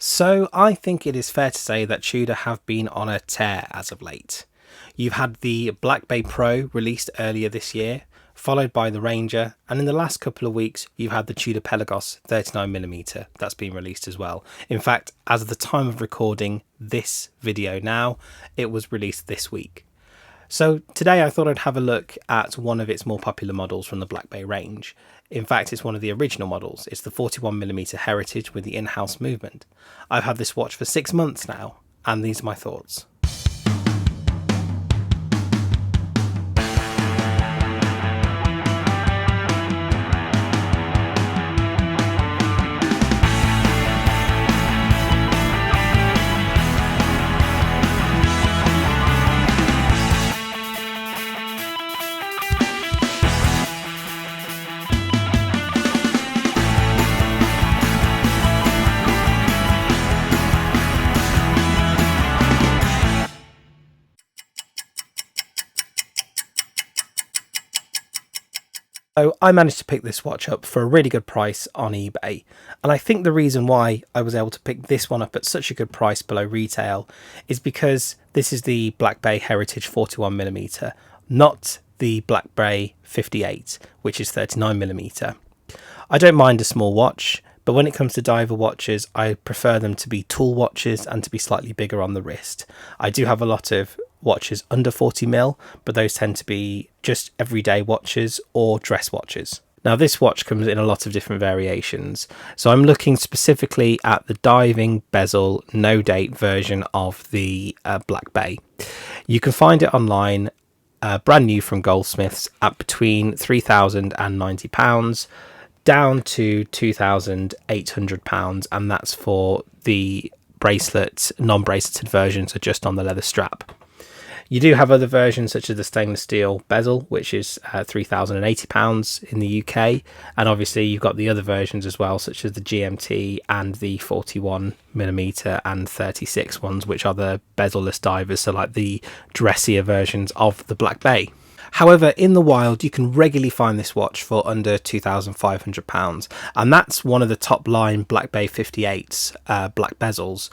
So I think it is fair to say that Tudor have been on a tear as of late. You've had the Black Bay Pro released earlier this year, followed by the Ranger, and in the last couple of weeks you've had the Tudor Pelagos 39mm that's been released as well. In fact, as of the time of recording this video now, it was released this week. So today I thought I'd have a look at one of its more popular models from the Black Bay range. In fact, it's one of the original models. It's the 41mm Heritage with the in-house movement. I've had this watch for 6 months now, and these are my thoughts. So I managed to pick this watch up for a really good price on eBay, and I think the reason why I was able to pick this one up at such a good price below retail is because this is the Black Bay Heritage 41mm, not the Black Bay 58, which is 39mm. I don't mind a small watch, but when it comes to diver watches, I prefer them to be tool watches and to be slightly bigger on the wrist. I do have a lot of watches under 40mm, but those tend to be just everyday watches or dress watches. Now this watch comes in a lot of different variations, so I'm looking specifically at the diving bezel no date version of the Black Bay. You can find it online, brand new from Goldsmiths, at between £3,000 and £90, down to £2,800, and that's for the bracelet, non-braceleted version, so just on the leather strap. You do have other versions such as the stainless steel bezel, which is £3,080 in the UK, and obviously you've got the other versions as well, such as the GMT and the 41mm and 36 ones, which are the bezel-less divers, so like the dressier versions of the Black Bay. However, in the wild, you can regularly find this watch for under £2,500, and that's one of the top line Black Bay 58's black bezels.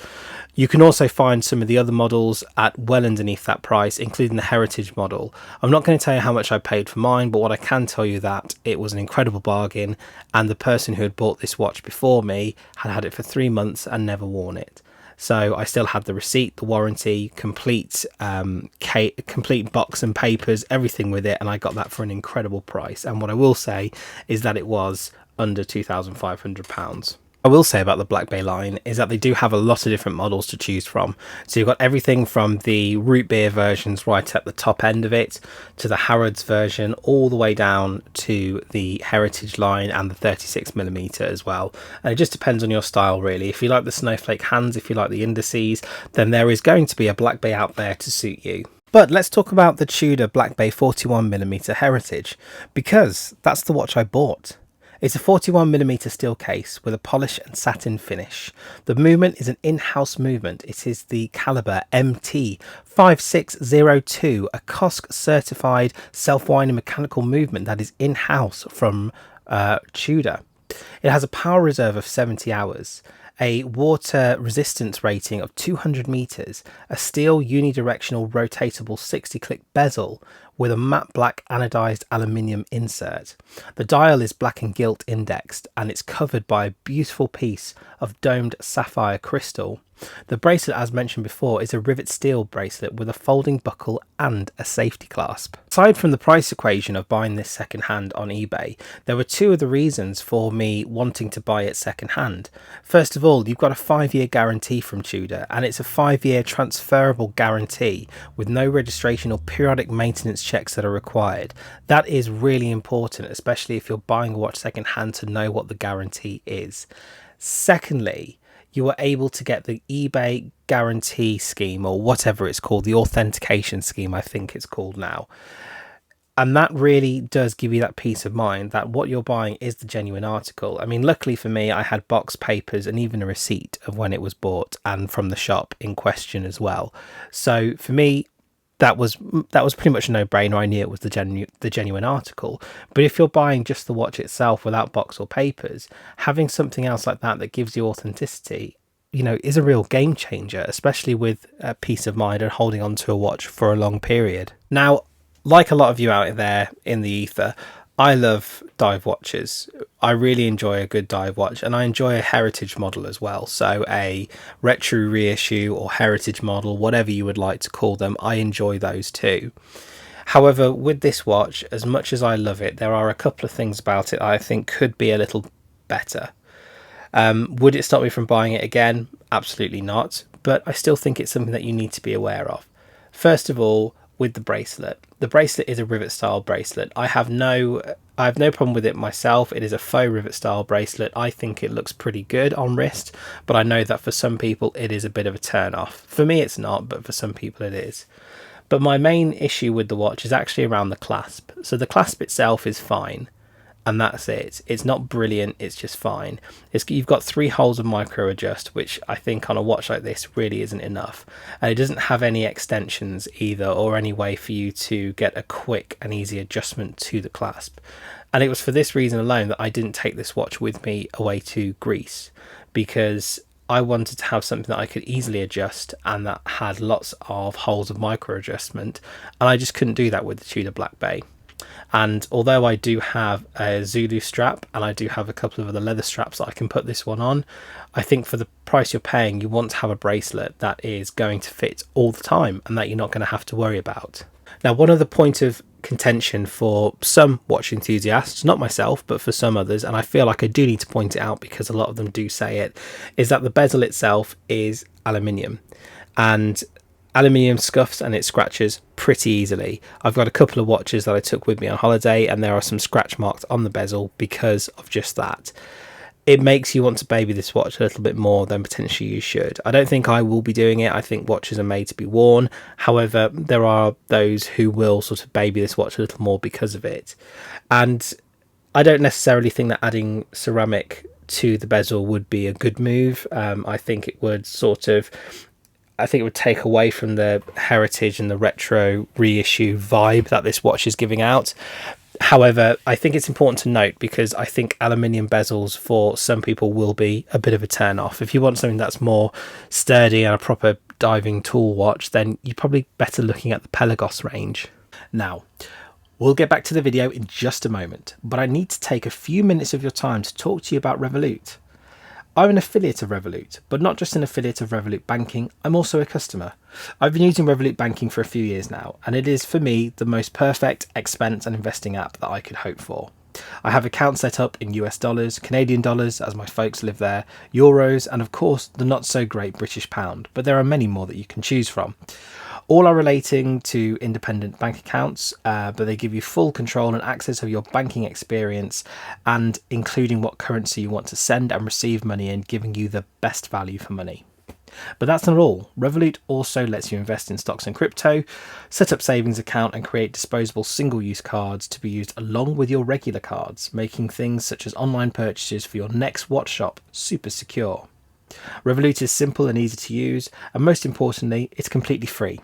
You can also find some of the other models at well underneath that price, including the Heritage model. I'm not going to tell you how much I paid for mine, but what I can tell you that it was an incredible bargain, and the person who had bought this watch before me had had it for 3 months and never worn it. So I still had the receipt, the warranty, complete box and papers, everything with it, and I got that for an incredible price. And what I will say is that it was under £2,500. I will say about the Black Bay line is that they do have a lot of different models to choose from. So you've got everything from the root beer versions right at the top end of it, to the Harrods version, all the way down to the Heritage line and the 36mm as well. And it just depends on your style really. If you like the snowflake hands, if you like the indices, then there is going to be a Black Bay out there to suit you. But let's talk about the Tudor Black Bay 41mm Heritage, because that's the watch I bought. It's a 41mm steel case with a polish and satin finish. The movement is an in-house movement. It is the caliber MT5602, a COSC certified self-winding mechanical movement that is in-house from Tudor. It has a power reserve of 70 hours, a water resistance rating of 200 meters, a steel unidirectional rotatable 60-click bezel with a matte black anodized aluminium insert. The dial is black and gilt indexed, and it's covered by a beautiful piece of domed sapphire crystal. The bracelet, as mentioned before, is a rivet steel bracelet with a folding buckle and a safety clasp. Aside from the price equation of buying this second-hand on eBay, there were two other reasons for me wanting to buy it second-hand. First of all, you've got a 5-year guarantee from Tudor, and it's a 5-year transferable guarantee with no registration or periodic maintenance checks that are required. That is really important, especially if you're buying a watch second-hand, to know what the guarantee is. Secondly, you are able to get the eBay guarantee scheme, or whatever it's called, the authentication scheme I think it's called now. And that really does give you that peace of mind that what you're buying is the genuine article. I mean, luckily for me, I had box papers and even a receipt of when it was bought and from the shop in question as well. So for me, that was pretty much a no-brainer. I knew it was the genuine article. But if you're buying just the watch itself without box or papers, having something else like that that gives you authenticity is a real game changer, especially with peace of mind and holding on to a watch for a long period. Now, like a lot of you out there in the ether, I love dive watches. I really enjoy a good dive watch, and I enjoy a heritage model as well. So a retro reissue or heritage model, whatever you would like to call them, I enjoy those too. However, with this watch, as much as I love it, there are a couple of things about it I think could be a little better. Would it stop me from buying it again? Absolutely not. But I still think it's something that you need to be aware of. First of all, with the bracelet. The bracelet is a rivet style bracelet. I have no problem with it myself. It is a faux rivet style bracelet. I think it looks pretty good on wrist, but I know that for some people it is a bit of a turn off. For me it's not, but for some people it is. But my main issue with the watch is actually around the clasp. So the clasp itself is fine, and that's it. It's not brilliant, it's just fine. You've got 3 holes of micro adjust, which I think on a watch like this really isn't enough. And it doesn't have any extensions either, or any way for you to get a quick and easy adjustment to the clasp. And it was for this reason alone that I didn't take this watch with me away to Greece, because I wanted to have something that I could easily adjust and that had lots of holes of micro adjustment, and I just couldn't do that with the Tudor Black Bay. And although I do have a Zulu strap and I do have a couple of other leather straps that I can put this one on, I think for the price you're paying, you want to have a bracelet that is going to fit all the time and that you're not going to have to worry about. Now, one other point of contention for some watch enthusiasts, not myself, but for some others, and I feel like I do need to point it out because a lot of them do say it, is that the bezel itself is aluminium. And aluminium scuffs and it scratches pretty easily. I've got a couple of watches that I took with me on holiday and there are some scratch marks on the bezel because of just that. It makes you want to baby this watch a little bit more than potentially you should. I don't think I will be doing it. I think watches are made to be worn. However, there are those who will sort of baby this watch a little more because of it. And I don't necessarily think that adding ceramic to the bezel would be a good move. I think it would take away from the heritage and the retro reissue vibe that this watch is giving out. However, I think it's important to note, because I think aluminium bezels for some people will be a bit of a turn off. If you want something that's more sturdy and a proper diving tool watch, then you're probably better looking at the Pelagos range. Now, we'll get back to the video in just a moment, but I need to take a few minutes of your time to talk to you about Revolut. I'm an affiliate of Revolut, but not just an affiliate of Revolut Banking, I'm also a customer. I've been using Revolut Banking for a few years now, and it is for me the most perfect expense and investing app that I could hope for. I have accounts set up in US dollars, Canadian dollars as my folks live there, euros, and of course the not so great British pound, but there are many more that you can choose from. All are relating to independent bank accounts, but they give you full control and access of your banking experience, and including what currency you want to send and receive money in, giving you the best value for money. But that's not all. Revolut also lets you invest in stocks and crypto, set up savings account and create disposable single-use cards to be used along with your regular cards, making things such as online purchases for your next watch shop super secure. Revolut is simple and easy to use, and most importantly, it's completely free.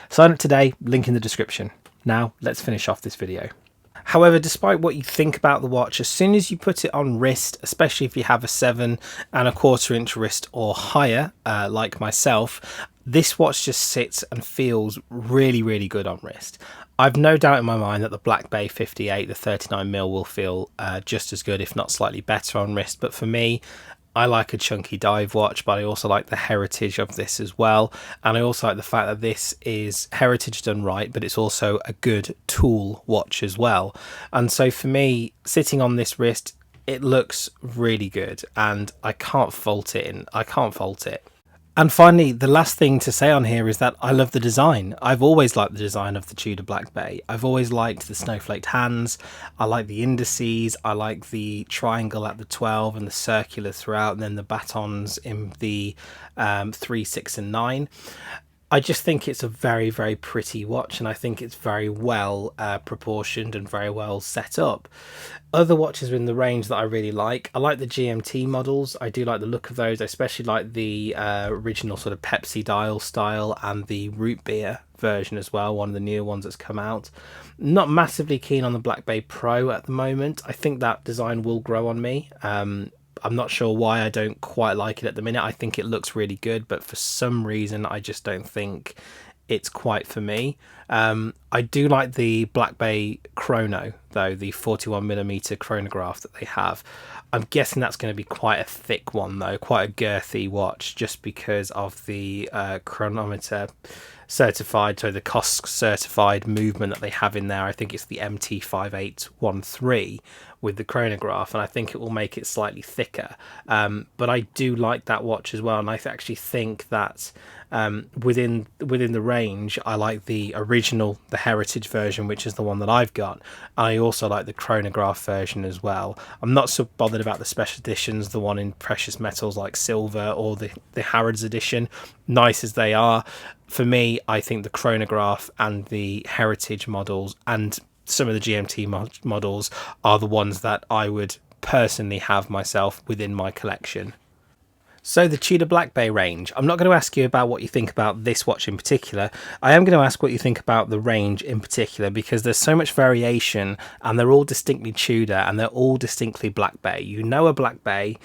Sign up today, link in the description. Now, let's finish off this video. However, despite what you think about the watch, as soon as you put it on wrist, especially if you have a 7¼ inch wrist or higher, like myself, this watch just sits and feels really, really good on wrist. I've no doubt in my mind that the Black Bay 58, the 39mm, will feel just as good, if not slightly better on wrist. But for me, I like a chunky dive watch, but I also like the heritage of this as well. And I also like the fact that this is heritage done right, but it's also a good tool watch as well. And so for me, sitting on this wrist, it looks really good and I can't fault it. And finally, the last thing to say on here is that I love the design. I've always liked the design of the Tudor Black Bay. I've always liked the snowflaked hands. I like the indices. I like the triangle at the 12 and the circular throughout, and then the batons in the 3, 6 and 9. I just think it's a very, very pretty watch, and I think it's very well proportioned and very well set up. Other watches in the range that I really like, I like the GMT models. I do like the look of those. I especially like the original sort of Pepsi dial style and the root beer version as well, one of the newer ones that's come out. Not massively keen on the Black Bay Pro at the moment. I think that design will grow on me. I'm not sure why I don't quite like it at the minute. I think it looks really good, but for some reason I just don't think it's quite for me. I do like the Black Bay Chrono though, the 41mm chronograph that they have. I'm guessing that's going to be quite a thick one though, quite a girthy watch, just because of the chronometer certified, so the COSC certified movement that they have in there. I think it's the MT5813 with the chronograph, and I think it will make it slightly thicker. But I do like that watch as well, and I actually think that within the range, I like the original, the Heritage version, which is the one that I've got. And I also like the chronograph version as well. I'm not so bothered about the special editions, the one in precious metals like silver, or the Harrods edition, nice as they are. For me, I think the chronograph and the Heritage models and some of the GMT models are the ones that I would personally have myself within my collection. So the Tudor Black Bay range, I'm not going to ask you about what you think about this watch in particular. I am going to ask what you think about the range in particular, because there's so much variation and they're all distinctly Tudor and they're all distinctly Black Bay. You know a Black Bay.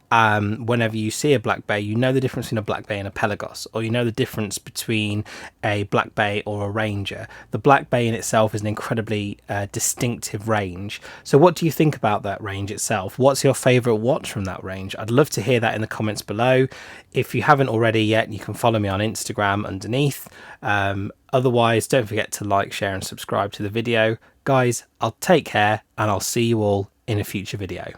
Whenever you see a Black Bay, you know the difference between a Black Bay and a Pelagos, or you know the difference between a Black Bay or a Ranger. The Black Bay in itself is an incredibly distinctive range. So what do you think about that range itself? What's your favourite watch from that range? I'd love to hear that in the comments below. If you haven't already yet, you can follow me on Instagram underneath. Otherwise, don't forget to like, share and subscribe to the video. Guys, I'll take care and I'll see you all in a future video.